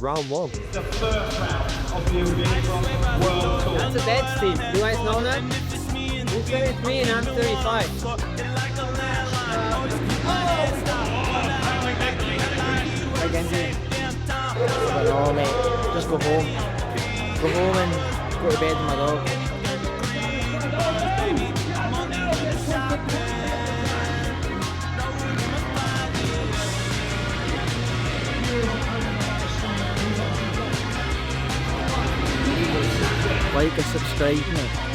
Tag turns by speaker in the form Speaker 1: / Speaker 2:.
Speaker 1: Round one.
Speaker 2: The first round of the World Tour.
Speaker 3: That's a dead Steve. You guys know that? He's 33 and I'm 35. I can do. I don't know, mate. Just go home. Go home and go to bed with my dog. Like and subscribe, mate.